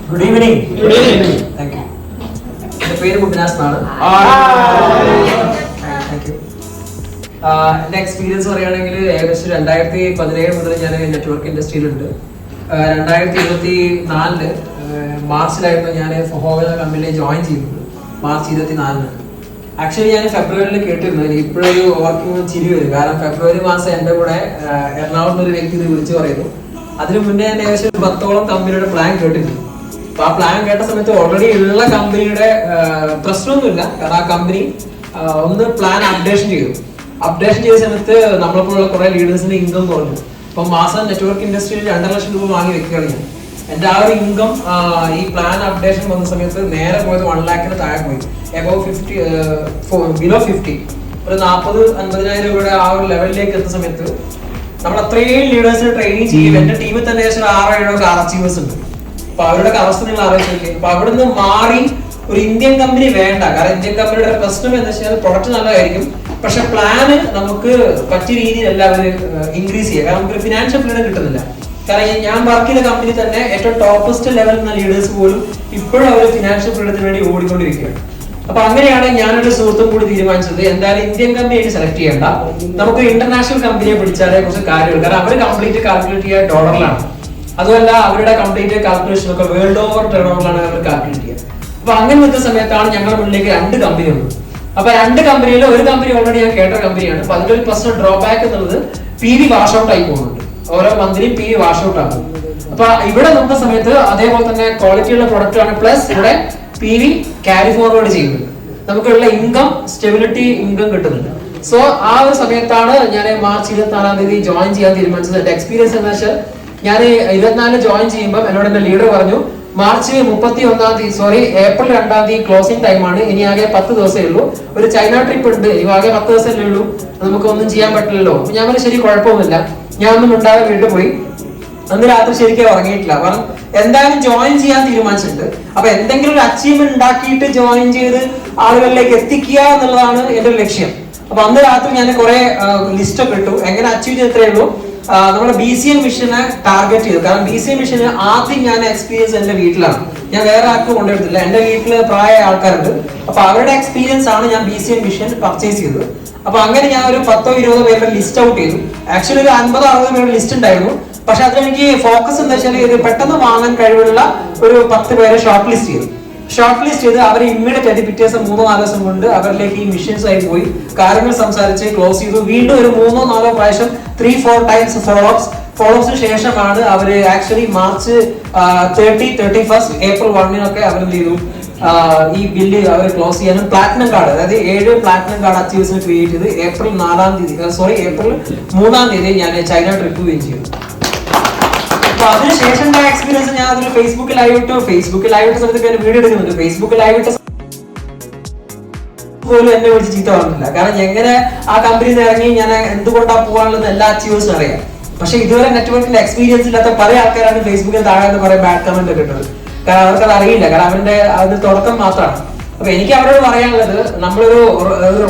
Good evening. Good evening. Thank you. എൻ്റെ പേര് മുബിനാസ് എന്നാണ്. Thank you. എൻ്റെ എക്സ്പീരിയൻസ് പറയുകയാണെങ്കിൽ ഏകദേശം 2017 മുതൽ ഞാൻ നെറ്റ്വർക്ക് ഇൻഡസ്ട്രിയിലുണ്ട്. 2024 മാർച്ചിലായിരുന്നു ഞാൻ ഫൊഹോവ എന്ന കമ്പനിയിൽ ജോയിൻ ചെയ്യുന്നത്. മാർച്ച് 24 ആക്ച്വലി ഞാൻ ഫെബ്രുവരിയിൽ കേട്ടിരുന്നു. എനിക്ക് ഇപ്പോഴൊരു വർക്കിംഗ് ചിരി വരും. കാരണം ഫെബ്രുവരി മാസം എൻ്റെ കൂടെ എറണാകുളത്ത് ഒരു വ്യക്തി ഇത് വിളിച്ചു പറയുന്നു. അതിനു മുന്നേ ഞാൻ ഏകദേശം 10ഓളം കമ്പനിയുടെ പ്ലാൻ കേട്ടിരുന്നു. അപ്പൊ ആ പ്ലാൻ കേട്ട സമയത്ത് ഓൾറെഡി ഉള്ള കമ്പനിയുടെ പ്രശ്നമൊന്നുമില്ല. കാരണം ആ കമ്പനി ഒന്ന് പ്ലാൻ അപ്ഡേഷൻ ചെയ്തു. അപ്ഡേഷൻ ചെയ്ത സമയത്ത് നമ്മളെപ്പോലുള്ള കുറെ ലീഡേഴ്സിന്റെ ഇൻകം കുറഞ്ഞു. അപ്പൊ മാസം നെറ്റ്വർക്ക് ഇൻഡസ്ട്രിയിൽ 2.5 ലക്ഷം രൂപ വാങ്ങി വെക്കുകയാണ് ഞാൻ. എന്റെ ആ ഒരു ഇൻകം ഈ പ്ലാൻ അപ്ഡേഷൻ വന്ന സമയത്ത് നേരെ പോയത് 1 lakhന് താഴെ പോയി. എബവ് 50, ബിലോ 50, ഒരു 40-50,000 രൂപയുടെ ആ ഒരു ലെവലിലേക്ക് എത്തുന്ന സമയത്ത് നമ്മൾ അത്രയും ലീഡേഴ്സിനെ ട്രെയിനിങ് ചെയ്യും. എന്റെ ടീമിൽ തന്നെ ഏകദേശം 6-7 കാർ അച്ചീവേഴ്സ് ഉണ്ട്. അപ്പൊ അവരുടെ അവസ്ഥ നിങ്ങൾ ആലോചിക്കുക. അപ്പൊ അവിടുന്ന് മാറി ഒരു ഇന്ത്യൻ കമ്പനി വേണ്ട. കാരണം ഇന്ത്യൻ കമ്പനിയുടെ പ്രശ്നം എന്ന് വെച്ചാൽ പ്രൊഡക്റ്റ് നല്ലതായിരിക്കും, പക്ഷെ പ്ലാന് നമുക്ക് പറ്റിയ രീതിയിലല്ല അവർ ഇൻക്രീസ് ചെയ്യുക. കാരണം നമുക്ക് ഫിനാൻഷ്യൽ ഫ്രീഡം കിട്ടുന്നില്ല. കാരണം ഞാൻ വർക്ക് ചെയ്ത കമ്പനി തന്നെ ഏറ്റവും ടോപ്പസ്റ്റ് ലെവലിൽ നിന്ന ലീഡേഴ്സ് പോലും ഇപ്പോഴും അവർ ഫിനാൻഷ്യൽ ഫ്രീഡത്തിന് വേണ്ടി ഓടിക്കൊണ്ടിരിക്കുകയാണ്. അപ്പൊ അങ്ങനെയാണ് ഞാനൊരു സുഹൃത്തും കൂടി തീരുമാനിച്ചത്, എന്തായാലും ഇന്ത്യൻ കമ്പനിയായിട്ട് സെലക്ട് ചെയ്യേണ്ട, നമുക്ക് ഇന്റർനാഷണൽ കമ്പനിയെ പിടിച്ചാലേ കുറച്ച് കാര്യമുള്ളൂ. കാരണം അവർ കംപ്ലീറ്റ് കാൽക്കുലേറ്റ് ചെയ്യുക ഡോളറിലാണ്. അതുമല്ല അവരുടെ കംപ്ലീറ്റ് കാൽക്കുലേഷൻ ഒക്കെ വേൾഡ് ഓവർ ടേൺ ഓവറിലാണ് അവർ കാൽക്കുലേറ്റ് ചെയ്യുക. അപ്പൊ അങ്ങനെ നിൽക്കുന്ന സമയത്താണ് ഞങ്ങളുടെ മുന്നിലേക്ക് 2 കമ്പനി വന്നത്. അപ്പൊ 2 കമ്പനിയിൽ ഒരു കമ്പനി ഓൾറെഡി ഞാൻ കേട്ട കമ്പനിയാണ്. അപ്പൊ അതിന്റെ ഒരു പ്രശ്നം ഡ്രോബാക്ക് എന്നുള്ളത് PV വാഷ് ഔട്ട് ആയി പോകുന്നുണ്ട്. ഓരോ മന്ത്ലിയും PV വാഷ് ഔട്ട് ആകും. അപ്പൊ ഇവിടെ നോക്കുന്ന സമയത്ത് അതേപോലെ തന്നെ ക്വാളിറ്റിയുള്ള പ്രൊഡക്റ്റ് ആണ്. പ്ലസ് ഇവിടെ PV ക്യാരി ഫോർവേഡ് ചെയ്യുന്നുണ്ട്. നമുക്കുള്ള ഇൻകം സ്റ്റെബിലിറ്റി ഇൻകം കിട്ടുന്നുണ്ട്. സോ ആ ഒരു സമയത്താണ് ഞാൻ മാർച്ച് 24 തീയതി ജോയിൻ ചെയ്യാൻ തീരുമാനിച്ചത്. എന്റെ എക്സ്പീരിയൻസ് എന്താ വെച്ചാൽ ഞാൻ 24 ജോയിൻ ചെയ്യുമ്പോൾ എന്നോട് എന്റെ ലീഡർ പറഞ്ഞു, മാർച്ച് 31 തീയതി ഏപ്രിൽ 2 തീയതി ക്ലോസിംഗ് ടൈമാണ്, ഇനി ആകെ 10 ദിവസമേ ഉള്ളൂ, ഒരു ചൈന ട്രിപ്പ് ഉണ്ട്, ഇനി ആകെ 10 ദിവസമല്ലേ ഉള്ളൂ, നമുക്ക് ഒന്നും ചെയ്യാൻ പറ്റില്ലല്ലോ. അപ്പൊ ഞാൻ പറഞ്ഞു ശരി, കുഴപ്പമൊന്നുമില്ല. ഞാൻ ഒന്നും ഉണ്ടാകാൻ വീട്ടിൽ പോയി. അന്ന് രാത്രി ശരിക്കും ഉറങ്ങിയിട്ടില്ല. കാരണം എന്തായാലും ജോയിൻ ചെയ്യാൻ തീരുമാനിച്ചിട്ടുണ്ട്. അപ്പൊ എന്തെങ്കിലും ഒരു അച്ചീവ്മെന്റ് ഉണ്ടാക്കിയിട്ട് ജോയിൻ ചെയ്ത് ആളുകളിലേക്ക് എത്തിക്കുക എന്നുള്ളതാണ് എന്റെ ഒരു ലക്ഷ്യം. അപ്പൊ അന്ന് രാത്രി ഞാൻ കുറെ ലിസ്റ്റ് ഒക്കെ ഇട്ടു, എങ്ങനെ അച്ചീവ് ചെയ്തത്രേ ഉള്ളൂ. നമ്മുടെ BCM മിഷനെ ടാർഗറ്റ് ചെയ്തു. കാരണം BCM മിഷന് ആദ്യം ഞാൻ എക്സ്പീരിയൻസ് എന്റെ വീട്ടിലാണ്. ഞാൻ വേറെ ആർക്കും കൊണ്ടുവരുന്നില്ല. എന്റെ വീട്ടിൽ പ്രായ ആൾക്കാരുണ്ട്. അപ്പൊ അവരുടെ എക്സ്പീരിയൻസ് ആണ് ഞാൻ BCM മിഷൻ പർച്ചേസ് ചെയ്തത്. അപ്പൊ അങ്ങനെ ഞാൻ ഒരു 10-20 പേരുടെ ലിസ്റ്റ് ഔട്ട് ചെയ്തു. ആക്ച്വലി ഒരു 50-60 പേരുടെ ലിസ്റ്റ് ഉണ്ടായിരുന്നു. പക്ഷെ അതിലെനിക്ക് ഫോക്കസ് എന്താ വെച്ചാൽ ഇത് പെട്ടെന്ന് വാങ്ങാൻ കഴിവുള്ള ഒരു 10 പേരെ ഷോർട്ട് ലിസ്റ്റ് ചെയ്തു. ഷോർട്ട് ലിസ്റ്റ് ചെയ്ത് അവരെ ഇമ്മീഡിയറ്റ് ആയിട്ട് പിറ്റേ ദിവസം 3-4 ദിവസം കൊണ്ട് അവരിലേക്ക് ഈ മിഷൻസ് ആയി പോയി കാര്യങ്ങൾ സംസാരിച്ച് ക്ലോസ് ചെയ്തു. വീണ്ടും ഒരു 3-4 പ്രാവശ്യം 3-4 ടൈംസ് ഫോളോപ്സിന് ശേഷമാണ് അവര് ആക്ച്വലി മാർച്ച് 30-31 ഏപ്രിൽ 1 അവരെന്ത് ചെയ്തു, ഈ ബില്ല് അവർ ക്ലോസ് ചെയ്യാനും പ്ലാറ്റിനം കാർഡ്, അതായത് 7 പ്ലാറ്റിനം കാർഡ് അച്ചീവേഴ്സിന് ക്രിയേറ്റ് ചെയ്ത് ഏപ്രിൽ 3 തീയതി ഞാൻ ചൈന ട്രിപ്പ് പോവുകയും ചെയ്തു. അപ്പൊ അതിനുശേഷം എക്സ്പീരിയൻസ് ഞാൻ അതിൽ ഫേസ്ബുക്ക് ലൈവ് ഇട്ട സമയത്ത് ഞാൻ വീഡിയോ എടുക്കുന്നുണ്ട്. ഫേസ്ബുക്ക് ലൈവ് ഇട്ട പോലും എന്നെ വിളിച്ച് ചീത്ത പറഞ്ഞില്ല. കാരണം എങ്ങനെ ആ കമ്പനിയിൽ നിന്ന് ഇറങ്ങി ഞാൻ എന്തുകൊണ്ടാ പോകാനുള്ളത് എല്ലാ അച്ചീവേഴ്സും അറിയാം. പക്ഷെ ഇതുവരെ നെറ്റ്വർക്കിന്റെ എക്സ്പീരിയൻസ് ഇല്ലാത്ത പല ആൾക്കാരാണ് ഫേസ്ബുക്കിൽ താഴെ കുറെ ബാഡ് കമന്റ് ഒക്കെ ഇട്ടത്. കാരണം അവർക്കത് അറിയില്ല. കാരണം അവരുടെ അതിന്റെ തുടക്കം മാത്രമാണ്. അപ്പൊ എനിക്ക് അവരോട് പറയാനുള്ളത്, നമ്മളൊരു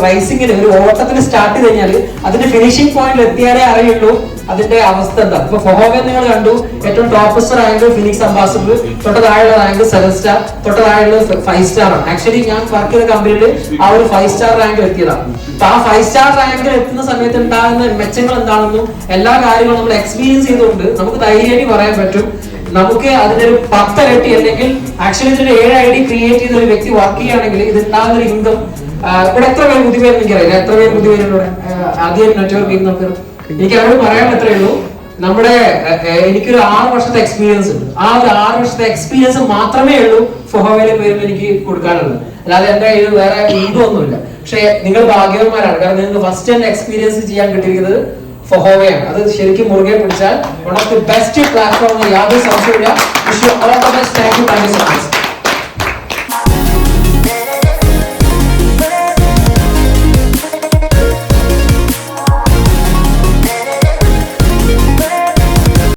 റൈസിങ്ങിന് ഒരു ഓട്ടത്തിന് സ്റ്റാർട്ട് ചെയ്ത് കഴിഞ്ഞാൽ അതിന്റെ ഫിനിഷിംഗ് പോയിന്റിൽ എത്തിയാലേ അറിയുള്ളൂ അതിന്റെ അവസ്ഥ എന്താ. ഇപ്പൊ ഫൊഹോവ നിങ്ങൾ കണ്ടു, ഏറ്റവും ടോപ്പസ്റ്റ് റാങ്ക് ഫിനിക്സ് അംബാസഡർ, തൊട്ട് താഴെയുള്ള റാങ്ക് 7 സ്റ്റാർ, തൊട്ട് താഴെയുള്ള 5 സ്റ്റാർ ആണ്. ആക്ച്വലി ഞാൻ വർക്ക് ചെയ്ത കമ്പനിയിൽ ആ ഒരു 5 സ്റ്റാർ റാങ്കിൽ എത്തിയതാണ്. അപ്പൊ ആ 5 സ്റ്റാർ റാങ്കിൽ എത്തുന്ന സമയത്ത് ഉണ്ടാകുന്ന മെച്ചങ്ങൾ എന്താണെന്നും എല്ലാ കാര്യങ്ങളും നമ്മൾ എക്സ്പീരിയൻസ് ചെയ്തുകൊണ്ട് നമുക്ക് ധൈര്യമായിട്ട് പറയാൻ പറ്റും. നമുക്ക് അതിനൊരു 10 ഇരട്ടി അല്ലെങ്കിൽ ആക്ച്വലി ഇതിന്റെ 7 ID ക്രിയേറ്റ് ചെയ്ത ഒരു വ്യക്തി വർക്ക് ചെയ്യുകയാണെങ്കിൽ ഇത് ഉണ്ടാകുന്ന ഒരു ഇൻകം. ഇവിടെ എത്ര പേര് പുതിയ പേര് എനിക്കറിയില്ല, എത്ര പേര് പുതിയ പേരുണ്ട് ആദ്യം നെറ്റ്വർക്ക് ചെയ്യുന്നവർക്ക്. എനിക്ക് അവരോട് പറയാൻ എത്രയേ ഉള്ളൂ, എനിക്കൊരു 6 വർഷത്തെ എക്സ്പീരിയൻസ് ഉണ്ട്. ആ ഒരു 6 വർഷത്തെ എക്സ്പീരിയൻസ് മാത്രമേ ഉള്ളൂ ഫൊഹോവയിലെ പേരിൽ എനിക്ക് കൊടുക്കാനുള്ളത്. അല്ലാതെ എന്റെ കയ്യിൽ വേറെ ഇതൊന്നുമില്ല. പക്ഷെ നിങ്ങൾ ഭാഗ്യവന്മാരാണ്. കാരണം നിങ്ങൾക്ക് ഫസ്റ്റ് ഹാൻഡ് എക്സ്പീരിയൻസ് ചെയ്യാൻ കിട്ടിയിരിക്കുന്നത് ഫൊഹോവയാണ്. അത് ശരിക്കും മുറുകെ പിടിച്ചാൽ one of the best platform, യാതൊരു സംശയമില്ല. Wish you all the best. Thank you so much.